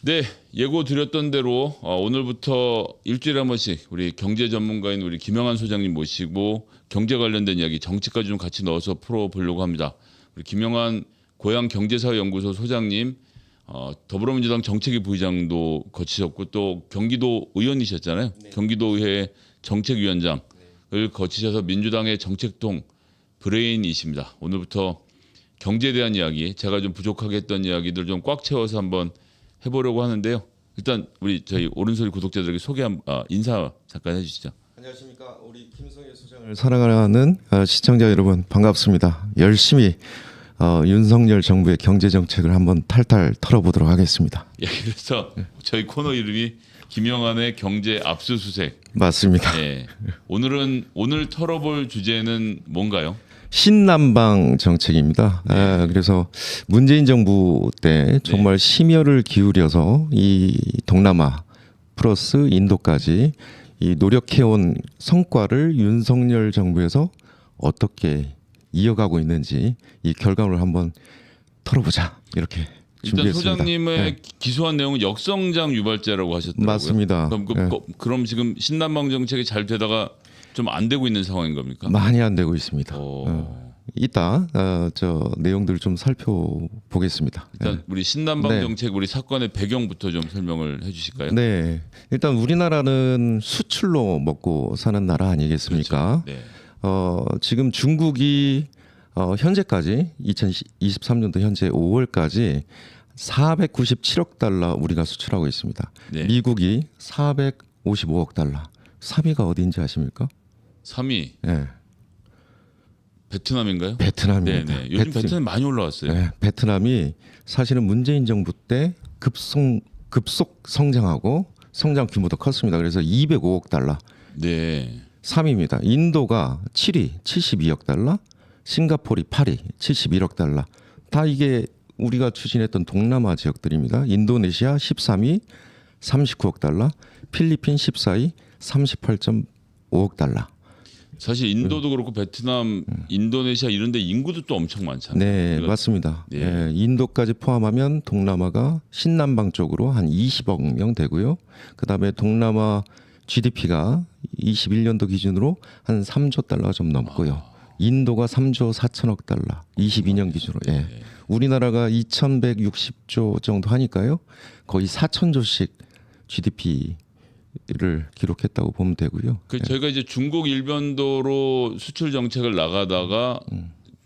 네, 예고 드렸던 대로 오늘부터 일주일에 한 번씩 우리 경제 전문가인 우리 김영한 소장님 모시고 경제 관련된 이야기, 정치까지 좀 같이 넣어서 풀어보려고 합니다. 우리 김영한 고향경제사회연구소 소장님, 더불어민주당 정책위 부의장도 거치셨고 또 경기도 의원이셨잖아요. 네. 경기도의회 정책위원장을 거치셔서 민주당의 정책통 브레인이십니다. 오늘부터 경제에 대한 이야기, 제가 좀 부족하게 했던 이야기들 좀 꽉 채워서 한번 해보려고 하는데요. 일단 우리 저희 오른소리 구독자들에게 인사 잠깐 해주시죠. 안녕하십니까. 우리 김성애 소장을 사랑하는 시청자 여러분 반갑습니다. 열심히 윤석열 정부의 경제 정책을 한번 탈탈 털어보도록 하겠습니다. 예, 그래서 저희 코너 이름이 김영한의 경제 압수수색. 맞습니다. 예, 오늘 털어볼 주제는 뭔가요? 신남방 정책입니다. 그래서 문재인 정부 때 정말 심혈을 기울여서 이 동남아 플러스 인도까지 이 노력해온 성과를 윤석열 정부에서 어떻게 이어가고 있는지 이 결과를 한번 털어보자 이렇게 일단 준비했습니다. 소장님의 기소한 내용은 역성장 유발죄라고 하셨더라고요. 맞습니다. 그럼 지금 신남방 정책이 잘 되다가 좀 안 되고 있는 상황인 겁니까? 많이 안 되고 있습니다. 이따 저 내용들 좀 살펴보겠습니다. 일단 우리 신남방 네. 정책 우리 사건의 배경부터 좀 설명을 해주실까요? 네, 일단 우리나라는 수출로 먹고 사는 나라 아니겠습니까? 그렇죠. 네. 지금 중국이 현재까지 2023년도 현재 5월까지 497억 달러 우리가 수출하고 있습니다. 네. 미국이 455억 달러. 3위가 어디인지 아십니까? 3위 네. 베트남인가요? 베트남입니다. 네네. 요즘 베트남 많이 올라왔어요. 네, 베트남이 사실은 문재인 정부 때 급속 성장하고 성장 규모도 컸습니다. 그래서 205억 달러. 네. 3위입니다. 인도가 7위 72억 달러, 싱가포르이 8위 71억 달러. 다 이게 우리가 추진했던 동남아 지역들입니다. 인도네시아 13위 39억 달러, 필리핀 14위 38.5억 달러. 사실 인도도 그렇고 베트남, 인도네시아 이런 데 인구도 또 엄청 많잖아요. 네, 그러니까 맞습니다. 네. 네, 인도까지 포함하면 동남아가 신남방 쪽으로 한 20억 명 되고요. 그다음에 동남아 GDP가 21년도 기준으로 한 3조 달러가 좀 넘고요. 인도가 3조 4천억 달러 22년 기준으로. 예. 우리나라가 2,160조 정도 하니까요. 거의 4천조씩 GDP를 기록했다고 보면 되고요. 저희가 이제 중국 일변도로 수출 정책을 나가다가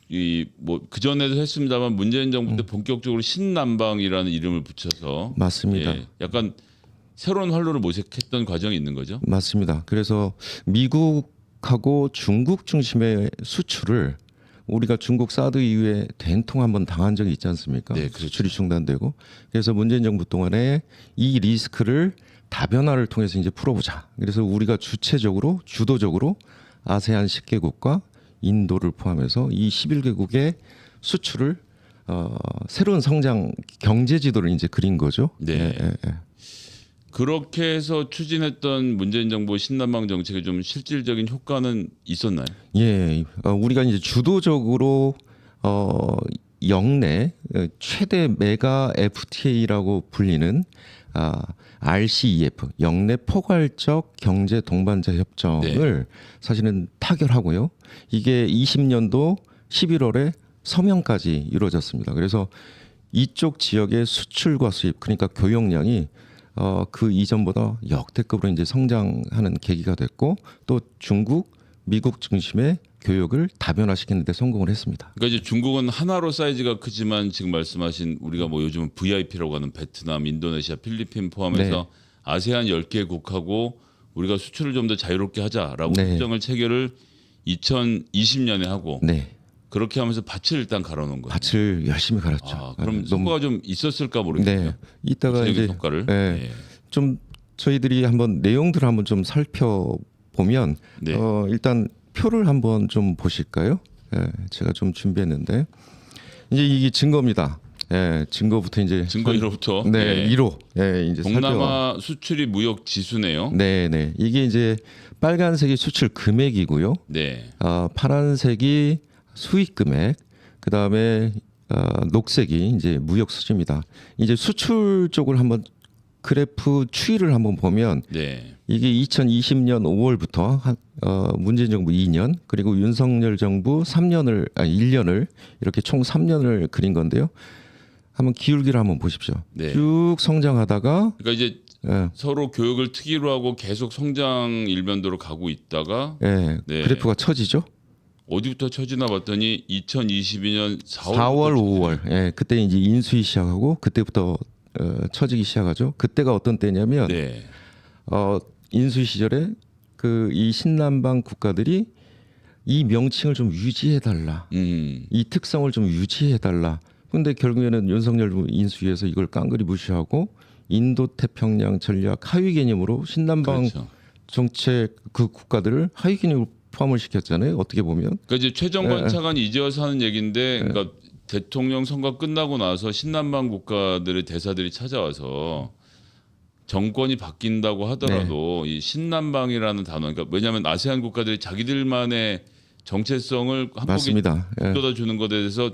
이 뭐 그 전에도 했습니다만 문재인 정부 때 본격적으로 신남방이라는 이름을 붙여서 맞습니다. 약간 새로운 활로를 모색했던 과정이 있는 거죠. 맞습니다. 그래서 미국하고 중국 중심의 수출을 우리가 중국 사드 이후에 된통 한번 당한 적이 있지 않습니까? 네, 그렇죠. 수출이 중단되고 그래서 문재인 정부 동안에 이 리스크를 다변화를 통해서 이제 풀어보자. 그래서 우리가 주도적으로 아세안 10개국과 인도를 포함해서 이 11개국의 수출을 새로운 성장 경제 지도를 이제 그린 거죠. 네. 그렇게 해서 추진했던 문재인 정부 신남방 정책에 좀 실질적인 효과는 있었나요? 예, 우리가 이제 주도적으로 역내 최대 메가 FTA라고 불리는 RCEF 역내 포괄적 경제 동반자 협정을 사실은 타결하고요. 이게 20년도 11월에 서명까지 이루어졌습니다. 그래서 이쪽 지역의 수출과 수입 그러니까 교역량이 그 이전보다 역대급으로 이제 성장하는 계기가 됐고 또 중국, 미국 중심의 교역을 다변화시키는 데 성공을 했습니다. 그러니까 이제 중국은 하나로 사이즈가 크지만 지금 말씀하신 우리가 뭐 요즘은 VIP라고 하는 베트남, 인도네시아, 필리핀 포함해서 아세안 10개국하고 우리가 수출을 좀 더 자유롭게 하자라고 협정을 체결을 2020년에 하고 그렇게 하면서 밭을 일단 갈아놓은 거예요. 밭을 열심히 갈았죠. 그럼 성과가 좀 있었을까 모르겠네요. 이따가 이제 성과를 좀 저희들이 한번 내용들을 한번 좀 살펴보면 일단 표를 한번 좀 보실까요? 제가 좀 준비했는데 이제 이게 증거입니다. 증거부터 이제 증거 1호부터 1호 이제 동남아 수출입 무역 지수네요. 네. 이게 이제 빨간색이 수출 금액이고요. 파란색이 수익 금액, 그다음에 녹색이 이제 무역 수지입니다. 이제 수출 쪽을 한번 그래프 추이를 한번 보면 네. 이게 2020년 5월부터 문재인 정부 2년 그리고 윤석열 정부 1년을 이렇게 총 3년을 그린 건데요. 한번 기울기를 한번 보십시오. 네. 쭉 성장하다가 그러니까 이제 예, 서로 교육을 특기로 하고 계속 성장 일변도로 가고 있다가 예, 네. 그래프가 처지죠. 어디부터 쳐지나 봤더니 2022년 4월, 5월. 예, 그때 이제 인수위 시작하고 그때부터 처지기 시작하죠. 그때가 어떤 때냐면 네. 인수위 시절에 그 이 신남방 국가들이 이 명칭을 좀 유지해 달라. 이 특성을 좀 유지해 달라. 근데 결국에는 윤석열 인수위에서 이걸 깡그리 무시하고 인도 태평양 전략 하위 개념으로 신남방 그렇죠. 정책 그 국가들을 하위 개념으로 포함을 시켰잖아요. 어떻게 보면. 그러니까 이제 최정관 차관이 이제 와서 하는 얘기인데, 그러니까 대통령 선거 끝나고 나서 신남방 국가들의 대사들이 찾아와서 정권이 바뀐다고 하더라도 이 신남방이라는 단어, 그러니까 왜냐하면 아세안 국가들이 자기들만의 정체성을 한국에 맞습니다. 예. 돋아 주는 것에 대해서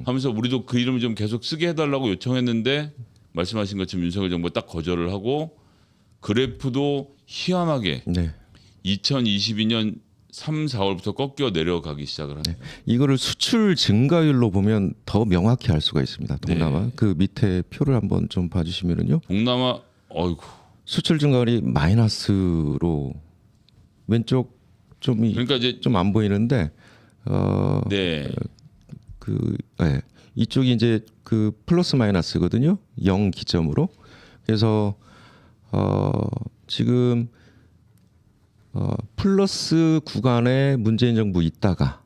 하면서 우리도 그 이름을 좀 계속 쓰게 해달라고 요청했는데 말씀하신 것처럼 윤석열 정부가 딱 거절을 하고 그래프도 희한하게 네. 2022년 3, 4월부터 꺾여 내려가기 시작을 하네요. 이거를 수출 증가율로 보면 더 명확히 알 수가 있습니다. 동남아 그 밑에 표를 한번 좀 봐주시면은요. 동남아, 어이구, 수출 증가율이 마이너스로 왼쪽 그러니까 이제 좀 안 보이는데 네, 이쪽이 이제 그 플러스 마이너스거든요. 0 기점으로. 그래서 지금 플러스 구간에 문재인 정부 있다가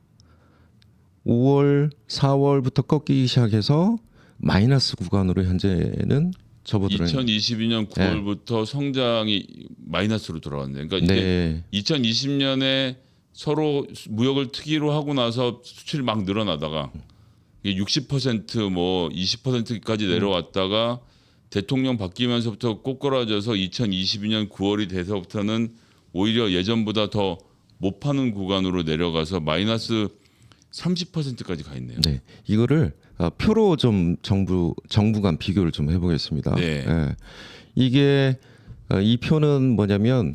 5월, 4월부터 꺾이기 시작해서 마이너스 구간으로 현재는 접어들어요. 2022년 9월부터 성장이 마이너스로 돌아왔네요. 그러니까 이게 2020년에 서로 무역을 특이로 하고 나서 수출이 막 늘어나다가 이게 60%뭐 20%까지 내려왔다가 대통령 바뀌면서부터 꼬꾸라져서 2022년 9월이 돼서부터는 오히려 예전보다 더 못 파는 구간으로 내려가서 마이너스 30%까지 가 있네요. 네, 이거를 표로 좀 정부 간 비교를 좀 해보겠습니다. 네. 이게 이 표는 뭐냐면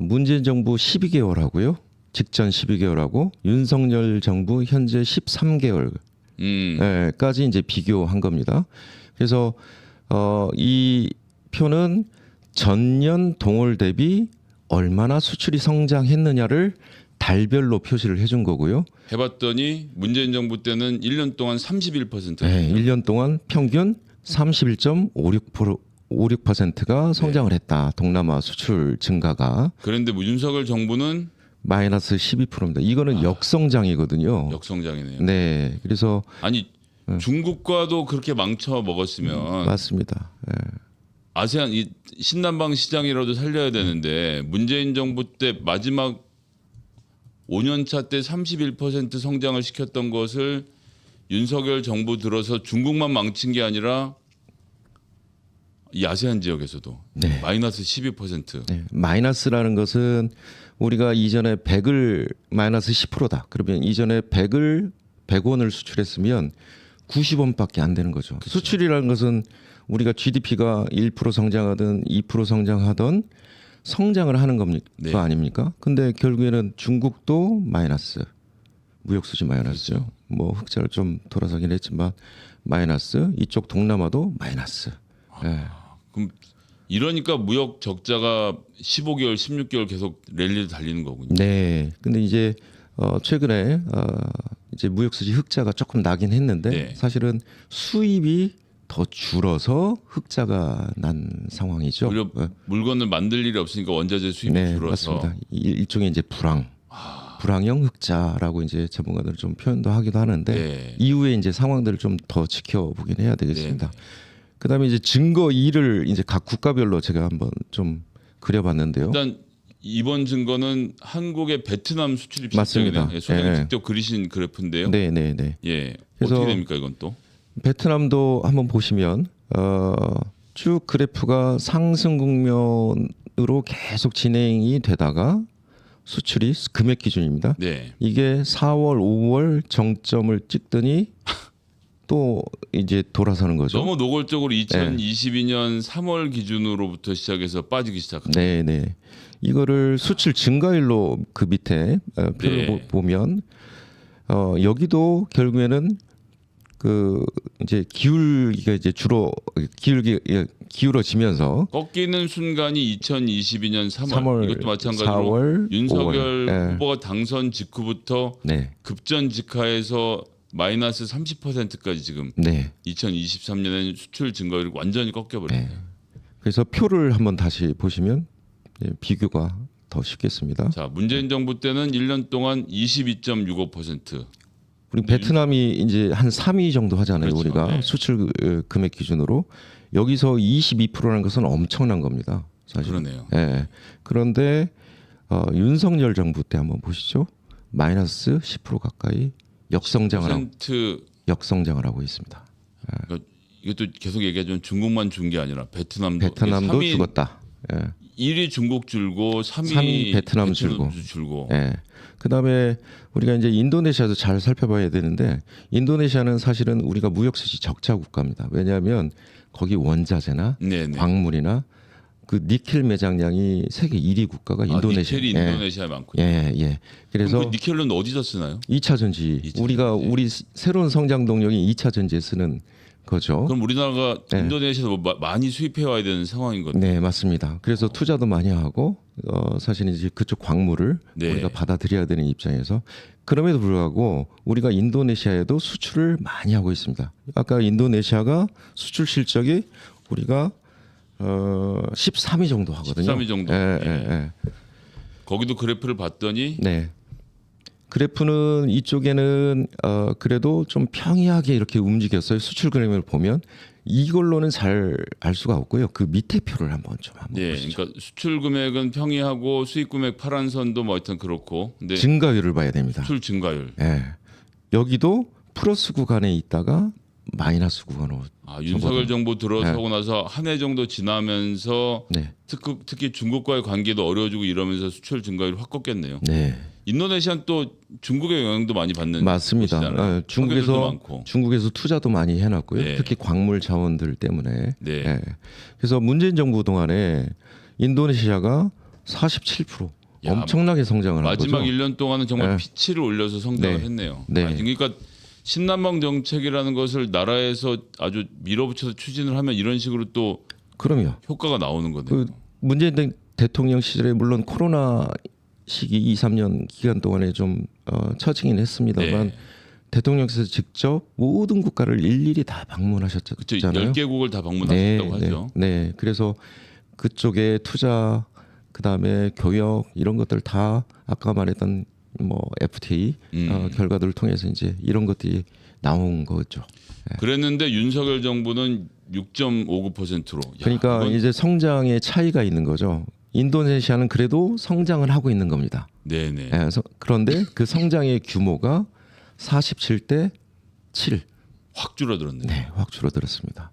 문재인 정부 12개월하고요, 직전 12개월하고 윤석열 정부 현재 13개월까지 이제 비교한 겁니다. 그래서 이 표는 전년 동월 대비 얼마나 수출이 성장했느냐를 달별로 표시를 해준 거고요. 해봤더니 문재인 정부 때는 1년 동안 31%. 네, 1년 동안 평균 31.56%가 성장을 했다. 동남아 수출 증가가. 그런데 뭐 윤석열 정부는 마이너스 12%입니다. 이거는 역성장이거든요. 역성장이네요. 네, 그래서 아니 중국과도 그렇게 망쳐 먹었으면 맞습니다. 예. 아세안 이 신남방 시장이라도 살려야 되는데 문재인 정부 때 마지막 5년차 때 31% 성장을 시켰던 것을 윤석열 정부 들어서 중국만 망친 게 아니라 이 아세안 지역에서도 네. 마이너스 12%. 네, 마이너스라는 것은 우리가 이전에 100을 마이너스 10%다. 그러면 이전에 100원을 수출했으면 90원밖에 안 되는 거죠. 그쵸. 수출이라는 것은 우리가 GDP가 1% 성장하든 2% 성장하든 성장을 하는 겁니까? 네. 아닙니까? 근데 결국에는 중국도 마이너스, 무역 수지 마이너스죠. 그렇죠. 뭐 흑자를 좀 돌아서긴 했지만 마이너스, 이쪽 동남아도 마이너스. 예. 그럼 이러니까 무역 적자가 15개월, 16개월 계속 랠리를 달리는 거군요. 네. 근데 이제 최근에 이제 무역 수지 흑자가 조금 나긴 했는데 네. 사실은 수입이 더 줄어서 흑자가 난 상황이죠. 오히려 물건을 만들 일이 없으니까 원자재 수입이 네, 줄어서. 맞습니다. 일종의 이제 불황형 흑자라고 이제 전문가들은 좀 표현도 하기도 하는데 네. 이후에 이제 상황들을 좀 더 지켜보긴 해야 되겠습니다. 네. 그다음에 이제 증거 2를 이제 각 국가별로 제가 한번 좀 그려봤는데요. 일단 이번 증거는 한국의 베트남 수출입 맞습니다. 실적이네요. 소장님 예. 직접 그리신 그래프인데요. 네, 네, 네. 예. 그래서 어떻게 됩니까 이건 또? 베트남도 한번 보시면 쭉 그래프가 상승 국면으로 계속 진행이 되다가 수출이 금액 기준입니다. 네. 이게 4월, 5월 정점을 찍더니 또 이제 돌아서는 거죠. 너무 노골적으로 2022년 3월 기준으로부터 시작해서 빠지기 시작합니다. 네, 네. 이거를 수출 증가율로 그 밑에 표를 네. 보면 여기도 결국에는 그 이제 기울기가 이제 주로 기울어지면서 꺾이는 순간이 2022년 3월, 3월, 이것도 마찬가지로 4월, 윤석열 5월. 예. 후보가 당선 직후부터 네, 급전직하에서 마이너스 30%까지 지금 네. 2023년에는 수출 증가율이 완전히 꺾여버렸네요. 그래서 표를 한번 다시 보시면 비교가 더 쉽겠습니다. 자, 문재인 정부 때는 1년 동안 22.65%. 우리 베트남이 이제 한 3위 정도 하잖아요. 그렇죠. 우리가 네. 수출 금액 기준으로 여기서 22%라는 것은 엄청난 겁니다. 사실. 그러네요. 예. 그런데 윤석열 정부 때 한번 보시죠. 마이너스 10% 가까이 역성장을 하고 있습니다. 그러니까 이것도 계속 얘기하지만 중국만 준 게 아니라 베트남도 죽었다. 예. 1위 중국 줄고 3위 3위 베트남 줄고. 예. 그다음에 우리가 이제 인도네시아도 잘 살펴봐야 되는데 인도네시아는 사실은 우리가 무역 수지 적자 국가입니다. 왜냐하면 거기 원자재나 네네. 광물이나 그 니켈 매장량이 세계 1위 국가가 인도네시아. 니켈이 인도네시아에 많군요. 예, 예. 그래서 그럼 그 니켈은 어디서 쓰나요? 2차 전지. 2차 우리가 전지. 우리 새로운 성장 동력이 2차 전지에 쓰는 거죠. 그럼 우리나라가 네. 인도네시아에서 많이 수입해 와야 되는 상황인 거죠. 네, 맞습니다. 그래서 투자도 많이 하고 사실 이제 그쪽 광물을 네. 우리가 받아들여야 되는 입장에서 그럼에도 불구하고 우리가 인도네시아에도 수출을 많이 하고 있습니다. 아까 인도네시아가 수출 실적이 우리가 13위 정도 하거든요. 13위 정도. 예, 네. 예, 예. 거기도 그래프를 봤더니 네. 그래프는 이쪽에는 그래도 좀 평이하게 이렇게 움직였어요. 수출 그램을 보면 이걸로는 잘 알 수가 없고요. 그 밑에 표를 한번 네, 보시죠. 그러니까 수출 금액은 평이하고 수입 금액 파란 선도 뭐 하여튼 그렇고. 근데 증가율을 봐야 됩니다. 수출 증가율. 예. 여기도 플러스 구간에 있다가 마이너스 구간으로. 윤석열 정부 들어서고 네. 나서 한 해 정도 지나면서 네. 특히 중국과의 관계도 어려워지고 이러면서 수출 증가율이 확 꺾였네요. 네. 인도네시아는 또 중국의 영향도 많이 받는 맞습니다. 곳이잖아요. 중국에서 가게들도 많고. 중국에서 투자도 많이 해놨고요. 네. 특히 광물 자원들 때문에. 네. 예. 그래서 문재인 정부 동안에 인도네시아가 47% 야, 엄청나게 성장을 한 마지막 거죠. 1년 동안은 정말 네. 피치를 올려서 성장을 네. 했네요. 네. 그러니까 신남방 정책이라는 것을 나라에서 아주 밀어붙여서 추진을 하면 이런 식으로 또 그럼요. 효과가 나오는 거네요. 그 문재인 대통령 시절에 물론 코로나 시기 2, 3년 기간 동안에 좀 처지긴 했습니다만 네. 대통령께서 직접 모든 국가를 일일이 다 그렇죠. 방문하셨잖아요. 10개국을 다 방문하셨다고 네, 하죠. 네. 그래서 그쪽에 투자 그다음에 교역 이런 것들 다 아까 말했던 뭐 FTA 결과들을 통해서 이제 이런 것들이 나온 거죠. 그랬는데 윤석열 정부는 6.59%로. 그러니까 이제 성장의 차이가 있는 거죠. 인도네시아는 그래도 성장을 하고 있는 겁니다. 네네. 그런데 그 성장의 규모가 47대 7. 확 줄어들었네요. 네, 확 줄어들었습니다.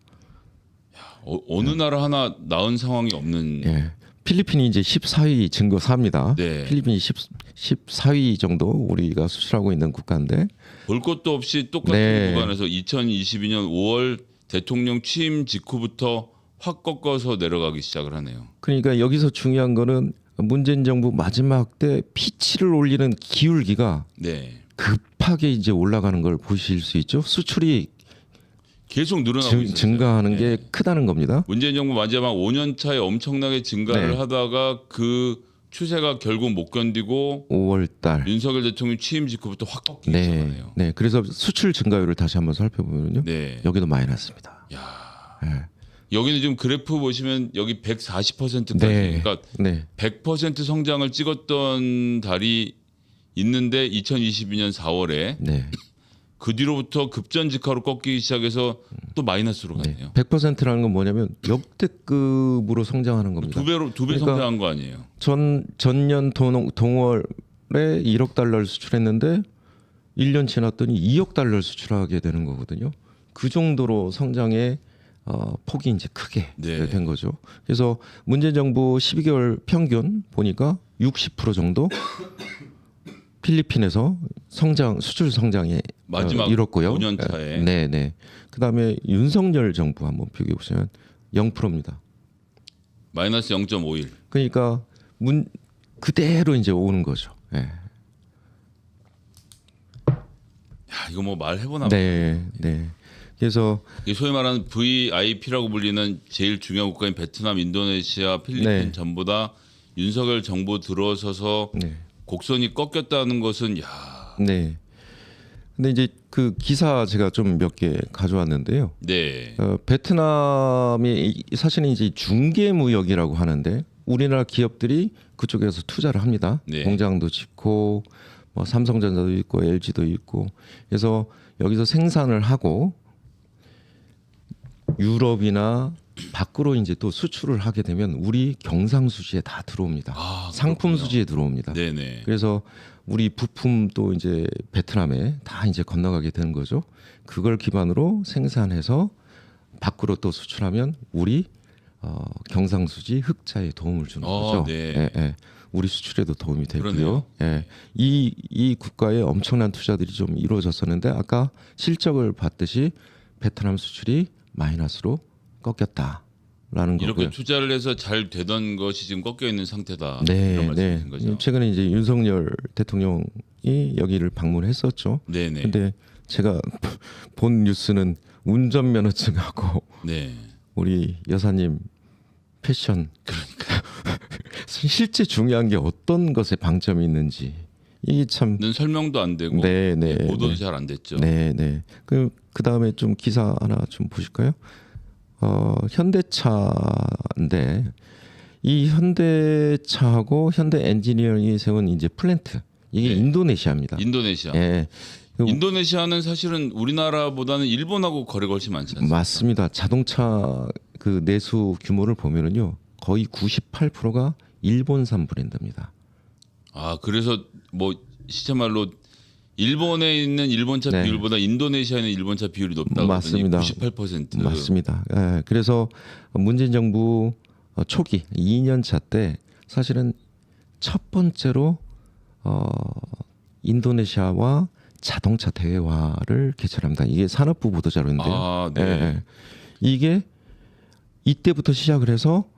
어느 나라 하나 나은 상황이 없는. 예. 필리핀이 이제 14위 증거 4입니다. 네. 필리핀이 14위 정도 우리가 수출하고 있는 국가인데 볼 것도 없이 똑같은 네. 구간에서 2022년 5월 대통령 취임 직후부터 확 꺾어서 내려가기 시작을 하네요. 그러니까 여기서 중요한 거는 문재인 정부 마지막 때 피치를 올리는 기울기가 네. 급하게 이제 올라가는 걸 보실 수 있죠. 수출이 계속 늘어나고 있어요. 증가하는 게 크다는 겁니다. 문재인 정부 마지막 5년 차에 엄청나게 증가를 네. 하다가 그 추세가 결국 못 견디고 5월 달. 윤석열 대통령 취임 직후부터 확 꺾이기 네. 시작하네요. 네. 그래서 수출 증가율을 다시 한번 살펴보면요. 네. 여기도 마이너스입니다. 야. 네. 여기는 지금 그래프 보시면 여기 140%까지 네. 그러니까 네. 100% 성장을 찍었던 달이 있는데 2022년 4월에 네. 그 뒤로부터 급전직하로 꺾이기 시작해서 또 마이너스로 갔네요. 100%라는 건 뭐냐면 역대급으로 성장하는 겁니다. 두 배 그러니까 성장한 거 아니에요? 전년 동월에 1억 달러를 수출했는데 1년 지났더니 2억 달러를 수출하게 되는 거거든요. 그 정도로 성장의 폭이 이제 크게 네. 된 거죠. 그래서 문재인 정부 12개월 평균 보니까 60% 정도 필리핀에서 수출 성장에 마지막 이뤘고요. 5년 차에. 네. 그다음에 윤석열 정부 한번 비교해 보시면 0%입니다. 마이너스 0.51. 그러니까 그대로 이제 오는 거죠. 네. 야, 이거 뭐 말해보나. 네. 그래서 이게 소위 말하는 VIP라고 불리는 제일 중요한 국가인 베트남, 인도네시아, 필리핀 네. 전보다 윤석열 정부 들어서서 네. 곡선이 꺾였다는 것은 야. 네. 근데 이제 그 기사 제가 좀 몇 개 가져왔는데요. 네. 베트남이 사실은 이제 중개무역이라고 하는데 우리나라 기업들이 그쪽에서 투자를 합니다. 네. 공장도 짓고 뭐 삼성전자도 있고 LG도 있고 그래서 여기서 생산을 하고 유럽이나 밖으로 이제 또 수출을 하게 되면 우리 경상수지에 다 들어옵니다. 아, 상품 그렇군요. 수지에 들어옵니다. 네네. 그래서 우리 부품도 이제 베트남에 다 이제 건너가게 되는 거죠. 그걸 기반으로 생산해서 밖으로 또 수출하면 우리 경상수지 흑자에 도움을 주는 거죠. 네. 예. 우리 수출에도 도움이 되고요. 그러네요. 예. 이 국가에 엄청난 투자들이 좀 이루어졌었는데 아까 실적을 봤듯이 베트남 수출이 마이너스로 꺾였다라는 이렇게 거고요. 투자를 해서 잘 되던 것이 지금 꺾여 있는 상태다. 네, 이런 말씀이신 거죠. 최근에 이제 윤석열 대통령이 여기를 방문했었죠. 네네. 근데 제가 본 뉴스는 운전면허증하고 네. 우리 여사님 패션 실제 중요한 게 어떤 것에 방점이 있는지 이게 참 는 설명도 안 되고 네. 보도도 잘 안 됐죠. 네. 그 다음에 좀 기사 하나 좀 보실까요? 현대차인데 이 현대차하고 현대 엔지니어링이 세운 이제 플랜트 이게 네. 인도네시아입니다. 인도네시아. 예. 인도네시아는 사실은 우리나라보다는 일본하고 거래가 훨씬 많지 않습니까? 맞습니다. 자동차 그 내수 규모를 보면은요 거의 98%가 일본산 브랜드입니다. 아, 그래서 뭐 시체말로 일본에 있는 일본차 네. 비율보다 인도네시아에 있는 일본차 비율이 높다고 맞습니다. 하더니 98%. 맞습니다. 예, 그래서 문재인 정부 초기 2년 차 때 사실은 첫 번째로 인도네시아와 자동차 대화를 개최합니다. 이게 산업부 보도자료인데요. 아, 네. 예. 이게 이때부터 시작을 해서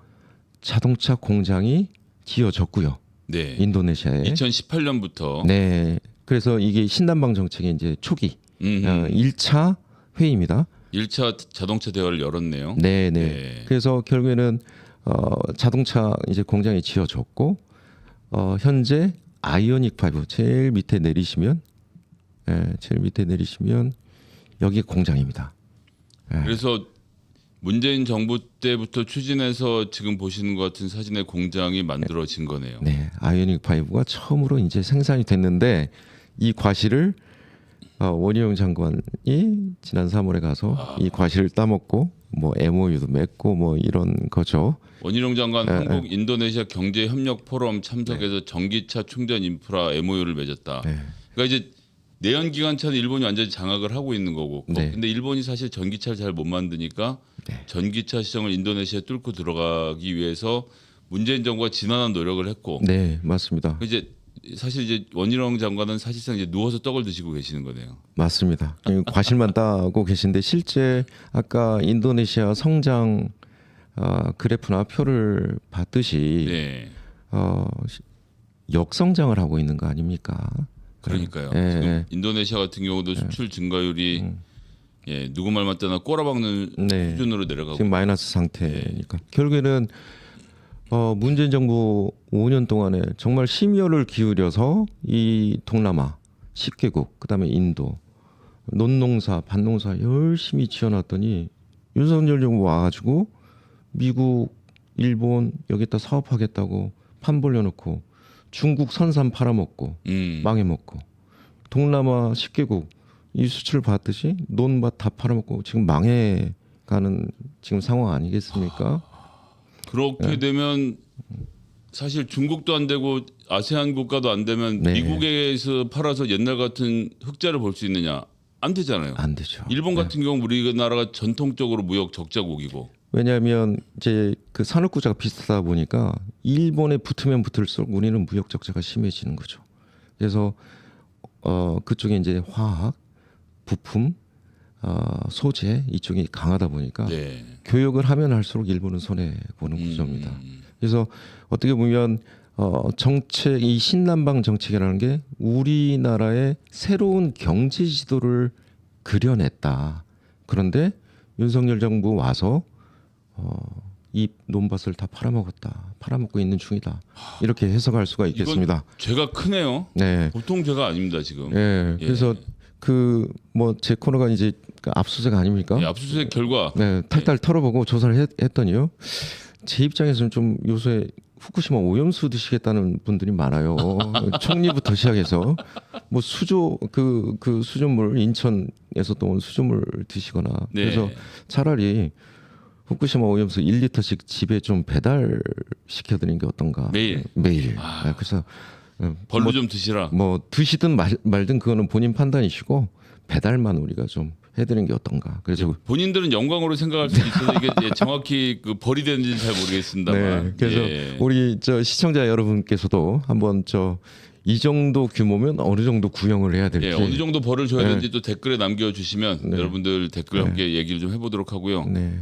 자동차 공장이 지어졌고요. 네. 인도네시아에. 2018년부터 네. 그래서 이게 신남방 정책의 이제 초기 1차 회의입니다. 1차 자동차 대화를 열었네요. 네. 네. 그래서 결국에는 자동차 이제 공장이 지어졌고 현재 아이오닉 5 제일 밑에 내리시면 여기 공장입니다. 그래서 문재인 정부 때부터 추진해서 지금 보시는 것 같은 사진의 공장이 만들어진 거네요. 네, 아이오닉 5가 처음으로 이제 생산이 됐는데 이 과실을 원희룡 장관이 지난 3월에 가서 이 과실을 따먹고 뭐 MOU도 맺고 뭐 이런 거죠. 원희룡 장관 한국 인도네시아 경제 협력 포럼 참석해서 전기차 충전 인프라 MOU를 맺었다. 네. 그러니까 이제 내연 기관차는 일본이 완전히 장악을 하고 있는 거고. 네. 근데 일본이 사실 전기차를 잘 못 만드니까 전기차 시장을 인도네시아에 뚫고 들어가기 위해서 문재인 정부가 지난한 노력을 했고. 네, 맞습니다. 이제 사실 이제 원희룡 장관은 사실상 이제 누워서 떡을 드시고 계시는 거네요. 맞습니다. 과실만 따고 계신데 실제 아까 인도네시아 성장 그래프나 표를 봤듯이 네. 역성장을 하고 있는 거 아닙니까? 그러니까요. 예, 지금 예. 인도네시아 같은 경우도 수출 증가율이 누구 말만 따나 꼬라박는 네. 수준으로 내려가고. 지금 마이너스 상태니까 결국에는 문재인 정부 5년 동안에 정말 심혈을 기울여서 이 동남아 10개국 그다음에 인도 논농사 밭농사 열심히 지어놨더니 윤석열 정부 와가지고 미국 일본 여기다 사업하겠다고 판 벌려놓고 중국 선산 팔아먹고 망해먹고 동남아 10개국 이 수출 봤듯이 논밭 다 팔아먹고 지금 망해가는 지금 상황 아니겠습니까? 그렇게 되면 사실 중국도 안 되고 아세안 국가도 안 되면 네. 미국에서 팔아서 옛날 같은 흑자를 볼 수 있느냐? 안 되잖아요. 안 되죠. 일본 같은 경우 우리나라가 전통적으로 무역 적자국이고. 왜냐하면 이제 그 산업 구조가 비슷하다 보니까 일본에 붙으면 붙을수록 우리는 무역 적자가 심해지는 거죠. 그래서 그쪽에 이제 화학, 부품, 소재 이쪽이 강하다 보니까 네. 교역을 하면 할수록 일본은 손해 보는 구조입니다. 그래서 어떻게 보면 정책 이 신남방 정책이라는 게 우리나라의 새로운 경제 지도를 그려냈다. 그런데 윤석열 정부 와서 이 논밭을 다 팔아먹고 있는 중이다. 이렇게 해석할 수가 있겠습니다. 죄가 크네요. 네. 보통 죄가 아닙니다 지금. 네. 그래서 그 뭐 제 코너가 이제 압수수색 아닙니까? 예, 압수수색 결과 네, 탈탈 털어보고 조사를 했더니요. 제 입장에서는 좀 요새 후쿠시마 오염수 드시겠다는 분들이 많아요. 총리부터 시작해서 뭐 수조 그 수조물 인천에서 또 온 수조물 드시거나 네. 그래서 차라리 후쿠시마 오염수 1리터씩 집에 좀 배달 시켜드리는 게 어떤가? 매일. 그래서 벌로 좀 드시라. 뭐 드시든 말든 그거는 본인 판단이시고 배달만 우리가 좀 해드리는 게 어떤가? 그래서 본인들은 영광으로 생각할 수 있어서 이게 정확히 그 벌이 되는지는 잘 모르겠습니다만. 네, 그래서 우리 저 시청자 여러분께서도 한번 이 정도 규모면 어느 정도 구형을 해야 될지 어느 정도 벌을 줘야 되는지 또 댓글에 남겨주시면 여러분들 댓글 함께 얘기를 좀 해보도록 하고요. 네.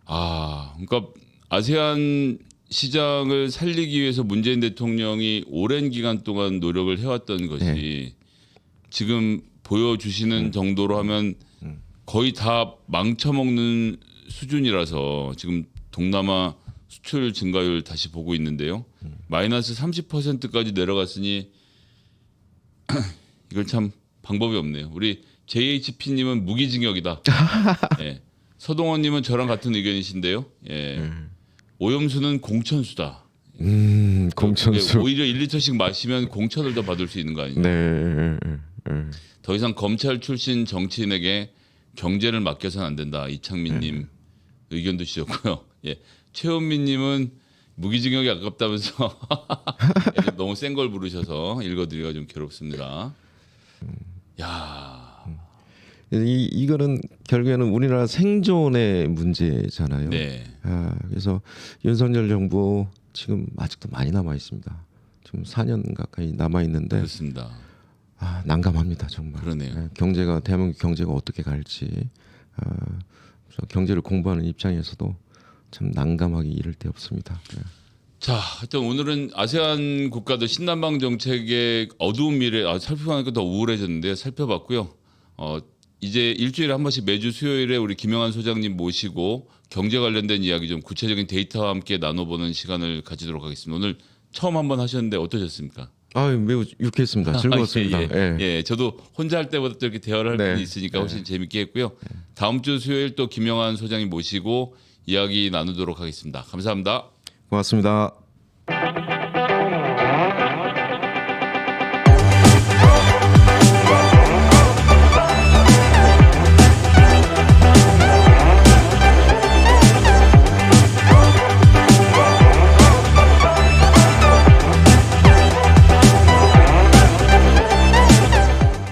그러니까 아세안 시장을 살리기 위해서 문재인 대통령이 오랜 기간 동안 노력을 해왔던 것이 지금 보여주시는 정도로 하면 거의 다 망쳐먹는 수준이라서 지금 동남아 수출 증가율 다시 보고 있는데요. 마이너스 30%까지 내려갔으니 이걸 참 방법이 없네요. 우리 JHP님은 무기징역이다. 예. 서동원님은 저랑 같은 의견이신데요. 예. 오염수는 공천수다. 공천수. 오히려 1리터씩 마시면 공천을 더 받을 수 있는 거 아니냐. 네. 더 이상 검찰 출신 정치인에게 경제를 맡겨서는 안 된다. 이창민님 의견도 주셨고요. 예. 최현민님은 무기징역이 아깝다면서 너무 센 걸 부르셔서 읽어드리기가 좀 괴롭습니다. 야. 이거는 결국에는 우리나라 생존의 문제잖아요. 네. 그래서 윤석열 정부 지금 아직도 많이 남아 있습니다. 지금 4년 가까이 남아 있는데 그렇습니다. 난감합니다 정말. 그러네요. 경제가 대한민국 경제가 어떻게 갈지 경제를 공부하는 입장에서도 참 난감하기 이를 데 없습니다. 자, 하여튼 오늘은 아세안 국가들 신남방 정책의 어두운 미래 살펴보니까 더 우울해졌는데 살펴봤고요. 이제 일주일에 한 번씩 매주 수요일에 우리 김영한 소장님 모시고 경제 관련된 이야기 좀 구체적인 데이터와 함께 나눠보는 시간을 가지도록 하겠습니다. 오늘 처음 한번 하셨는데 어떠셨습니까? 매우 유쾌했습니다. 즐거웠습니다. 예, 저도 혼자 할 때보다 또 이렇게 대화를 할 수 있으니까 훨씬 재밌게 했고요. 다음 주 수요일 또 김영한 소장님 모시고 이야기 나누도록 하겠습니다. 감사합니다. 고맙습니다.